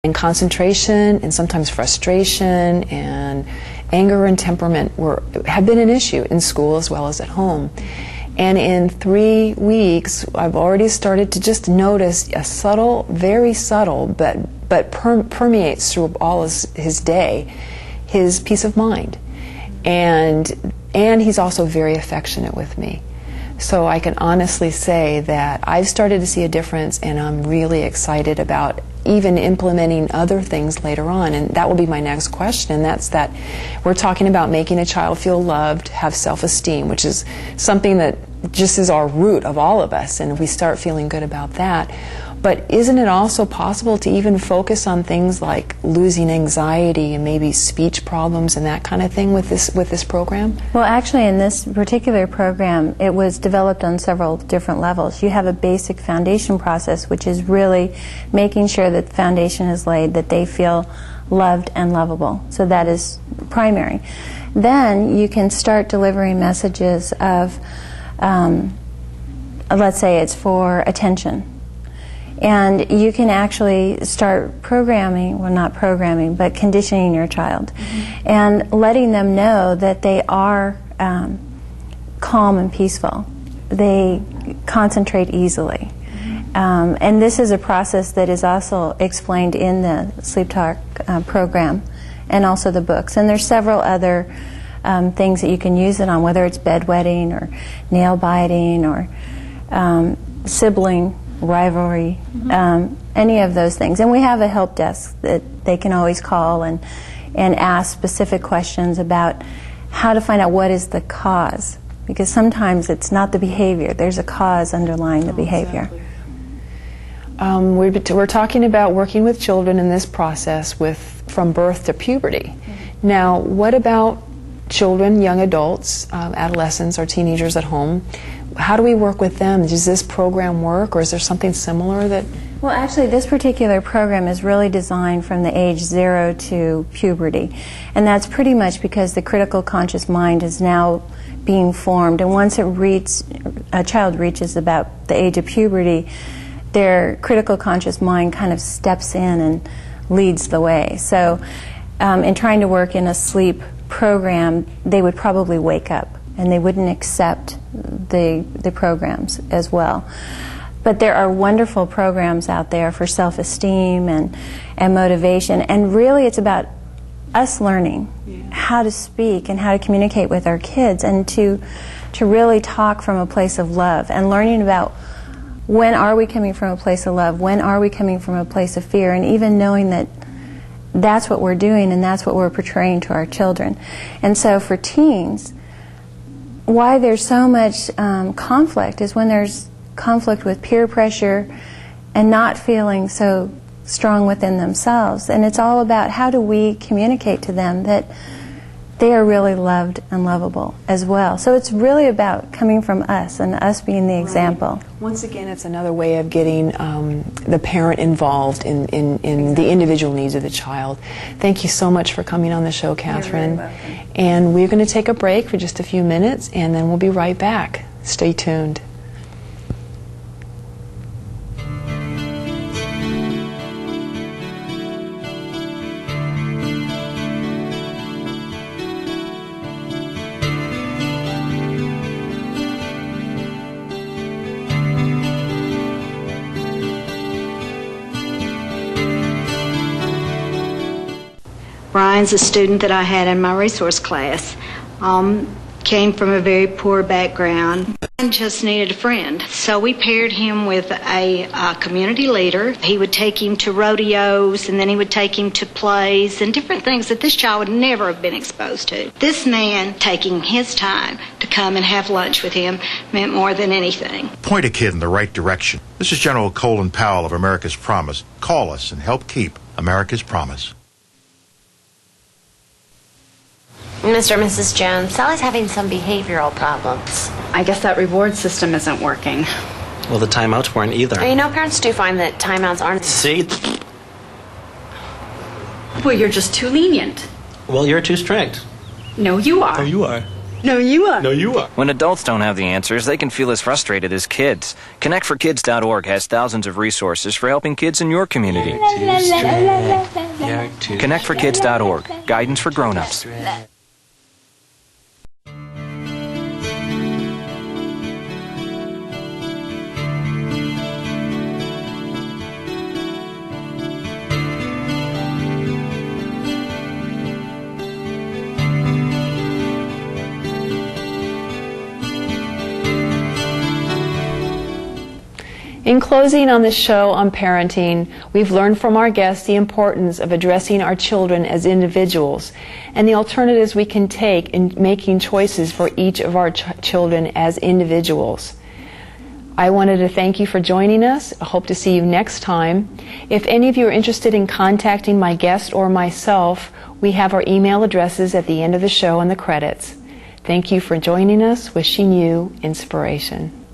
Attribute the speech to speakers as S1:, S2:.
S1: And concentration and sometimes frustration and anger and temperament have been an issue in school as well as at home. And in 3 weeks, I've already started to just notice a subtle, very subtle, but permeates through all his day, his peace of mind. And he's also very affectionate with me. So I can honestly say that I've started to see a difference, and I'm really excited about even implementing other things later on. And that will be my next question, and that's that we're talking about making a child feel loved, have self-esteem, which is something that just is our root of all of us, and we start feeling good about that. But isn't it also possible to even focus on things like losing anxiety and maybe speech problems and that kind of thing with this program?
S2: Well, actually, in this particular program, it was developed on several different levels. You have a basic foundation process, which is really making sure that the foundation is laid, that they feel loved and lovable. So that is primary. Then you can start delivering messages of, let's say it's for attention. And you can actually start programming, well, not programming, but conditioning your child, and letting them know that they are calm and peaceful. They concentrate easily. And this is a process that is also explained in the Sleep Talk program and also the books. And there's several other things that you can use it on, whether it's bedwetting or nail biting or sibling rivalry, any of those things. And we have a help desk that they can always call and ask specific questions about how to find out what is the cause. Because sometimes it's not the behavior, there's a cause underlying the behavior.
S1: Exactly. We're talking about working with children in this process from birth to puberty. Now, what about children, young adults, adolescents or teenagers at home? How do we work with them? Does this program work, or is there something similar that...
S2: Well, actually, this particular program is really designed from the age 0 to puberty. And that's pretty much because the critical conscious mind is now being formed. And once a child reaches about the age of puberty, their critical conscious mind kind of steps in and leads the way. So in trying to work in a sleep program, they would probably wake up and they wouldn't accept the programs as well. But there are wonderful programs out there for self-esteem and motivation, and really it's about us learning how to speak and how to communicate with our kids, and to really talk from a place of love, and learning about when are we coming from a place of love, when are we coming from a place of fear, and even knowing that that's what we're doing and that's what we're portraying to our children. And so for teens, why there's so much conflict is when there's conflict with peer pressure and not feeling so strong within themselves. And it's all about how do we communicate to them that they are really loved and lovable as well. So it's really about coming from us and us being the example.
S1: Once again, it's another way of getting the parent involved in the individual needs of the child. Thank you so much for coming on the show, Catherine.
S2: You're very welcome.
S1: And we're going to take a break for just a few minutes, and then we'll be right back. Stay tuned.
S3: Brian's a student that I had in my resource class. Came from a very poor background and just needed a friend. So we paired him with a community leader. He would take him to rodeos, and then he would take him to plays and different things that this child would never have been exposed to. This man taking his time to come and have lunch with him meant more than anything.
S4: Point a kid in the right direction. This is General Colin Powell of America's Promise. Call us and help keep America's Promise.
S5: Mr. and Mrs. Jones, Sally's having some behavioral problems.
S6: I guess that reward system isn't working.
S7: Well, the timeouts weren't either.
S5: You know, parents do find that timeouts aren't...
S7: See?
S6: Well, you're just too lenient.
S7: Well, you're too strict.
S6: No, you are.
S7: Oh, you are.
S8: No, you are.
S9: No, you are.
S10: When adults don't have the answers, they can feel as frustrated as kids. ConnectForKids.org has thousands of resources for helping kids in your community. ConnectForKids.org, guidance for grown-ups.
S1: In closing on this show on parenting, we've learned from our guests the importance of addressing our children as individuals and the alternatives we can take in making choices for each of our children as individuals. I wanted to thank you for joining us. I hope to see you next time. If any of you are interested in contacting my guest or myself, we have our email addresses at the end of the show in the credits. Thank you for joining us. Wishing you inspiration.